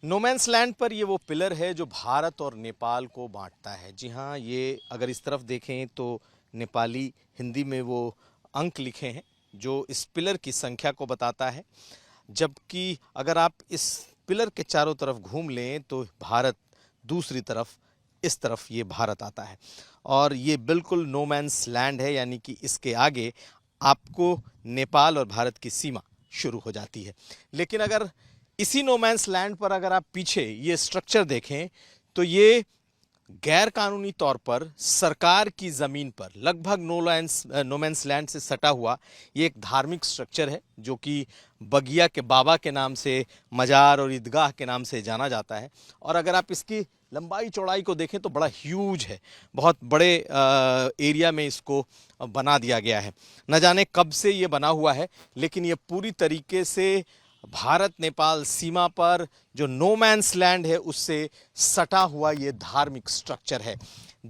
No man's land पर ये वो पिलर है जो भारत और नेपाल को बांटता है। जी हाँ, ये अगर इस तरफ देखें तो नेपाली हिंदी में वो अंक लिखे हैं जो इस पिलर की संख्या को बताता है, जबकि अगर आप इस पिलर के चारों तरफ घूम लें तो भारत दूसरी तरफ, इस तरफ ये भारत आता है और ये बिल्कुल नोमैंस लैंड है, यानी कि इसके आगे आपको नेपाल और भारत की सीमा शुरू हो जाती है। लेकिन अगर इसी नोमैंस लैंड पर अगर आप पीछे ये स्ट्रक्चर देखें तो ये गैर कानूनी तौर पर सरकार की जमीन पर लगभग नोमैंस लैंड से सटा हुआ ये एक धार्मिक स्ट्रक्चर है जो कि बगिया के बाबा के नाम से, मजार और ईदगाह के नाम से जाना जाता है। और अगर आप इसकी लंबाई चौड़ाई को देखें तो बड़ा ह्यूज है, बहुत बड़े एरिया में इसको बना दिया गया है। न जाने कब से ये बना हुआ है, लेकिन ये पूरी तरीके से भारत नेपाल सीमा पर जो नोमैंस लैंड है उससे सटा हुआ ये धार्मिक स्ट्रक्चर है।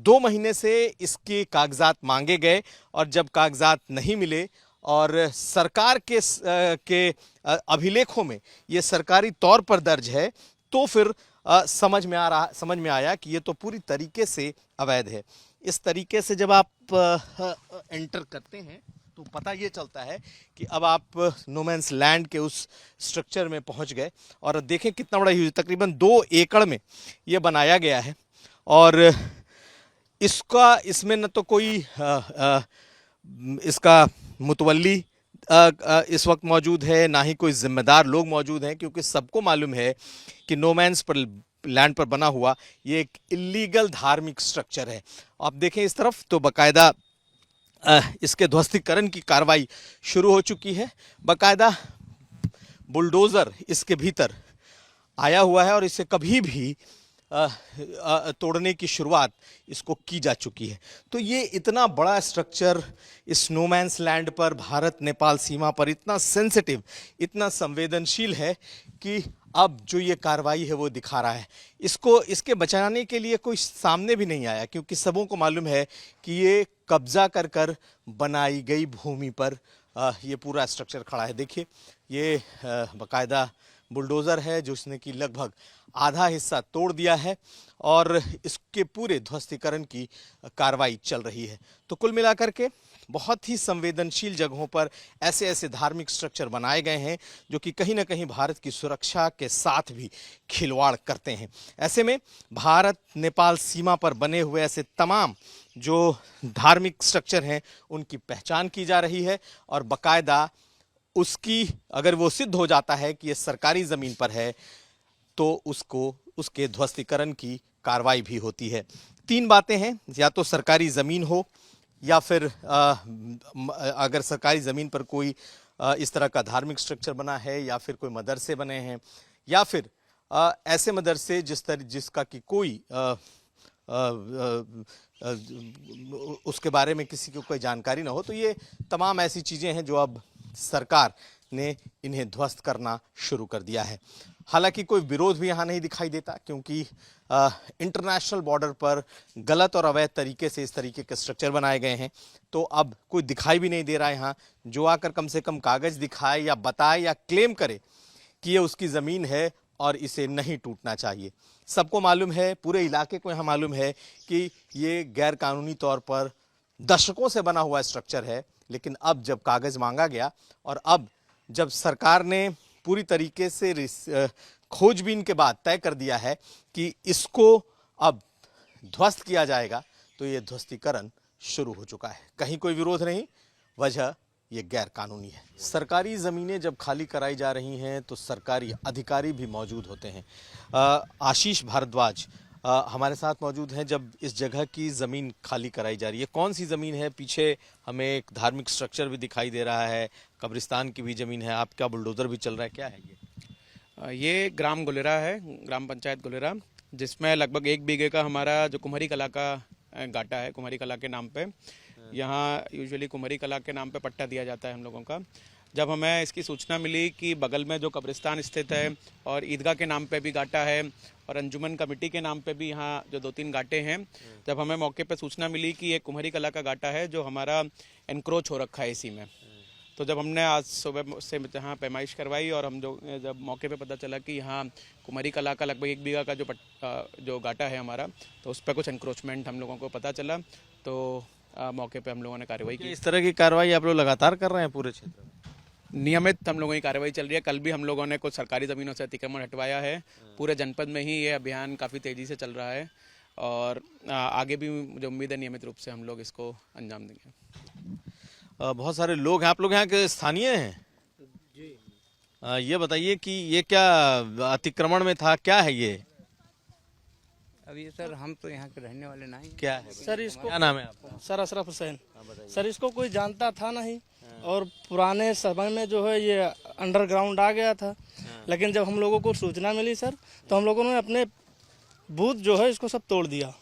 2 महीने से इसके कागजात मांगे गए और जब कागजात नहीं मिले और सरकार के अभिलेखों में ये सरकारी तौर पर दर्ज है, तो फिर समझ में आया कि ये तो पूरी तरीके से अवैध है। इस तरीके से जब आप एंटर करते हैं तो पता ये चलता है कि अब आप नोमैंस लैंड के उस स्ट्रक्चर में पहुंच गए और देखें कितना बड़ा ह्यूज, तकरीबन 2 एकड़ में ये बनाया गया है। और इसमें न तो कोई इसका मुतवल्ली इस वक्त मौजूद है, ना ही कोई जिम्मेदार लोग मौजूद हैं, क्योंकि सबको मालूम है कि नोमैंस पर लैंड पर बना हुआ ये एक इलीगल धार्मिक स्ट्रक्चर है। आप देखें इस तरफ तो बाकायदा इसके ध्वस्तीकरण की कार्रवाई शुरू हो चुकी है। बाकायदा बुलडोज़र इसके भीतर आया हुआ है और इसे कभी भी तोड़ने की शुरुआत इसको की जा चुकी है। तो ये इतना बड़ा स्ट्रक्चर इस नोमैंस लैंड पर भारत नेपाल सीमा पर इतना सेंसिटिव, इतना संवेदनशील है कि अब जो ये कार्रवाई है वो दिखा रहा है। इसके बचाने के लिए कोई सामने भी नहीं आया, क्योंकि सबों को मालूम है कि ये कब्जा कर बनाई गई भूमि पर ये पूरा स्ट्रक्चर खड़ा है। देखिए ये बाकायदा बुलडोज़र है जो इसने कि लगभग आधा हिस्सा तोड़ दिया है और इसके पूरे ध्वस्तीकरण की कार्रवाई चल रही है। तो कुल मिलाकर के बहुत ही संवेदनशील जगहों पर ऐसे ऐसे धार्मिक स्ट्रक्चर बनाए गए हैं जो कि कहीं ना कहीं भारत की सुरक्षा के साथ भी खिलवाड़ करते हैं। ऐसे में भारत नेपाल सीमा पर बने हुए ऐसे तमाम जो धार्मिक स्ट्रक्चर हैं उनकी पहचान की जा रही है और बाकायदा उसकी अगर वो सिद्ध हो जाता है कि ये सरकारी ज़मीन पर है तो उसके ध्वस्तीकरण की कार्रवाई भी होती है। 3 बातें हैं, या तो सरकारी ज़मीन हो, या फिर अगर सरकारी ज़मीन पर कोई इस तरह का धार्मिक स्ट्रक्चर बना है, या फिर कोई मदरसे बने हैं, या फिर ऐसे मदरसे जिसका कि कोई उसके बारे में किसी को कोई जानकारी ना हो। तो ये तमाम ऐसी चीज़ें हैं जो अब सरकार ने इन्हें ध्वस्त करना शुरू कर दिया है। हालांकि कोई विरोध भी यहाँ नहीं दिखाई देता, क्योंकि इंटरनेशनल बॉर्डर पर गलत और अवैध तरीके से इस तरीके के स्ट्रक्चर बनाए गए हैं, तो अब कोई दिखाई भी नहीं दे रहा है यहाँ जो आकर कम से कम कागज़ दिखाए या बताए या क्लेम करे कि ये उसकी ज़मीन है और इसे नहीं टूटना चाहिए। सबको मालूम है, पूरे इलाके को यहाँ मालूम है कि ये गैर कानूनी तौर पर दशकों से बना हुआ स्ट्रक्चर है। लेकिन अब जब कागज़ मांगा गया और अब जब सरकार ने पूरी तरीके से खोजबीन के बाद तय कर दिया है कि इसको अब ध्वस्त किया जाएगा, तो ये ध्वस्तीकरण शुरू हो चुका है। कहीं कोई विरोध नहीं, वजह ये गैर कानूनी है। सरकारी ज़मीनें जब खाली कराई जा रही हैं तो सरकारी अधिकारी भी मौजूद होते हैं। आशीष भारद्वाज हमारे साथ मौजूद हैं जब इस जगह की ज़मीन खाली कराई जा रही है। कौन सी ज़मीन है? पीछे हमें एक धार्मिक स्ट्रक्चर भी दिखाई दे रहा है, कब्रिस्तान की भी ज़मीन है, आपका बुलडोज़र भी चल रहा है, क्या है ये? ये ग्राम गुलेरा है, ग्राम पंचायत गुलेरा, जिसमें लगभग 1 बीघे का हमारा जो कुम्हारी कला का गाटा है, कुम्हारी कला के नाम पे। यहाँ यूजुअली कुम्हारी कला के नाम पे पट्टा दिया जाता है हम लोगों का। जब हमें इसकी सूचना मिली कि बगल में जो कब्रिस्तान स्थित है और ईदगाह के नाम पे भी गाटा है और अंजुमन कमेटी के नाम पे भी यहाँ जो 2-3 गाटे हैं, जब हमें मौके पे सूचना मिली कि ये कुम्हारी कला का गाटा है जो हमारा एनक्रोच हो रखा है इसी में, तो जब हमने आज सुबह से यहाँ पैमाइश करवाई और हम जब मौके पे पता चला कि यहाँ कुमारी कला का लगभग 1 बीघा का जो गाटा है हमारा, तो उस पर कुछ एनक्रोचमेंट हम लोगों को पता चला, तो मौके पे हम लोगों ने कार्रवाई की। इस तरह की कार्रवाई आप लोग लगातार कर रहे हैं पूरे क्षेत्र में? नियमित हम लोगों की कार्रवाई चल रही है। कल भी हम लोगों ने कुछ सरकारी ज़मीनों से अतिक्रमण हटवाया है। पूरे जनपद में ही ये अभियान काफ़ी तेज़ी से चल रहा है और आगे भी मुझे उम्मीद है नियमित रूप से हम लोग इसको अंजाम देंगे। बहुत सारे लोग हैं, आप लोग यहाँ के स्थानीय हैं जी? ये बताइए कि ये क्या अतिक्रमण में था, क्या है ये? अभी सर हम तो यहाँ के रहने वाले नहीं। क्या है सर इसको, क्या नाम है आपका? सर अशरफ हुसैन। सर इसको कोई जानता था नहीं और पुराने समय में जो है ये अंडरग्राउंड आ गया था, लेकिन जब हम लोगों को सूचना मिली सर, तो हम लोगों ने अपने बूथ जो है इसको सब तोड़ दिया,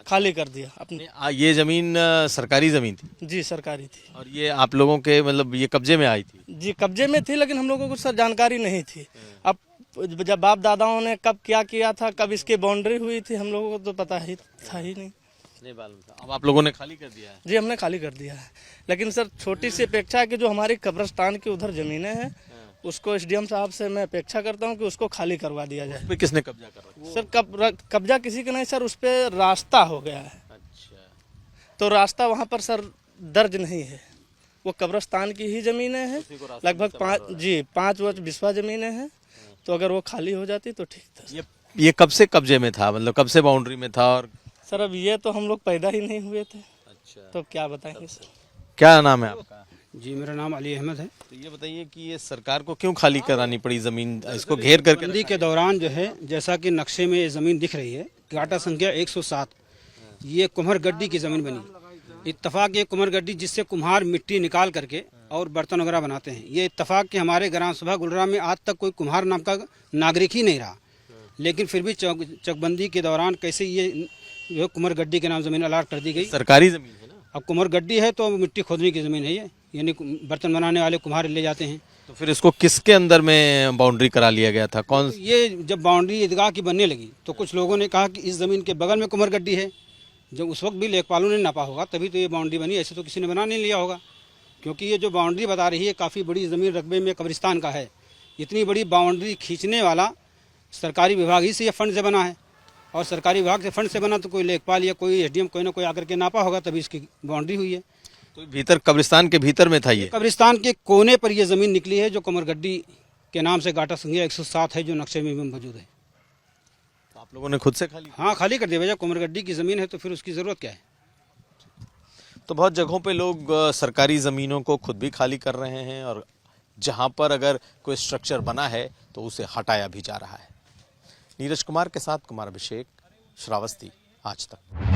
खाली कर दिया अपने। ये जमीन सरकारी जमीन थी? जी सरकारी थी। और ये आप लोगों के मतलब ये कब्जे में आई थी? जी कब्जे में थी, लेकिन हम लोगों को सर जानकारी नहीं थी। अब जब बाप दादाओं ने कब क्या किया था, कब इसकी बाउंड्री हुई थी, हम लोगों को तो पता ही था ही नहीं मालूम था। अब आप लोगों ने खाली कर दिया है? जी हमने खाली कर दिया है, लेकिन सर छोटी सी अपेक्षा है कि जो हमारी कब्रिस्तान की उधर जमीनें हैं उसको एसडीएम साहब से मैं अपेक्षा करता हूं कि उसको खाली करवा दिया जाए। उस पे किसने कब्जा कर रखा है? सर कब्जा किसी का नहीं सर, उस पे रास्ता हो गया है। अच्छा, तो रास्ता वहां पर सर दर्ज नहीं है, वो कब्रिस्तान की ही जमीनें हैं, लगभग 5 बिस्वा जमीनें हैं। तो अगर वो खाली हो जाती तो ठीक था। ये कब से कब्जे में था, मतलब कब से बाउंड्री में था? और सर अब ये तो हम लोग पैदा ही नहीं हुए थे। अच्छा, तो क्या बताएंगे सर। क्या नाम है आपका? जी मेरा नाम अली अहमद है। तो ये बताइए कि ये सरकार को क्यों खाली करानी पड़ी जमीन, इसको घेर करके? बंदी के दौरान जो है, जैसा कि नक्शे में ये ज़मीन दिख रही है, गाटा संख्या 107, ये कुम्हार गड्डी की ज़मीन बनी। इत्तफाक ये कुम्हार गड्डी जिससे कुम्हार मिट्टी निकाल करके और बर्तन वगैरह बनाते हैं। ये इत्तफाक कि हमारे ग्राम सभा गुलरा में आज तक कोई कुम्हार नाम का नागरिक ही नहीं रहा, लेकिन फिर भी चकबंदी के दौरान कैसे ये जो कुम्हार गड्डी के नाम ज़मीन अलाट कर दी गई। सरकारी जमीन है ना? अब कुम्हार गड्डी है तो मिट्टी खोदने की ज़मीन है ये, यानी बर्तन बनाने वाले कुम्हार ले जाते हैं। तो फिर इसको किसके अंदर में बाउंड्री करा लिया गया था? कौन? ये जब बाउंड्री ईदगाह की बनने लगी तो कुछ लोगों ने कहा कि इस ज़मीन के बगल में कुम्हार गड्डी है। जब उस वक्त भी लेखपालों ने नापा होगा तभी तो ये बाउंड्री बनी, ऐसे तो किसी ने बना नहीं लिया होगा। क्योंकि ये जो बाउंड्री बता रही है काफ़ी बड़ी ज़मीन रकबे में कब्रिस्तान का है। इतनी बड़ी बाउंड्री खींचने वाला सरकारी विभाग ही से ये फंड से बना है, और सरकारी विभाग से फंड से बना तो कोई लेखपाल या कोई एसडीएम कोई ना कोई आकर के नापा होगा तभी इसकी बाउंड्री हुई है। तो भीतर कब्रिस्तान के भीतर में था ये? कब्रिस्तान के कोने पर ये ज़मीन निकली है जो कुम्हार गड्डी के नाम से गाटा संख्या 107 है, जो नक्शे में भी मौजूद है। तो आप लोगों ने खुद से खाली? हाँ खाली कर दिया भैया, कुम्हार गड्डी की ज़मीन है तो फिर उसकी ज़रूरत क्या है। तो बहुत जगहों पे लोग सरकारी ज़मीनों को खुद भी खाली कर रहे हैं, और जहां पर अगर कोई स्ट्रक्चर बना है तो उसे हटाया भी जा रहा है। नीरज कुमार के साथ कुमार अभिषेक, श्रावस्ती, आज तक।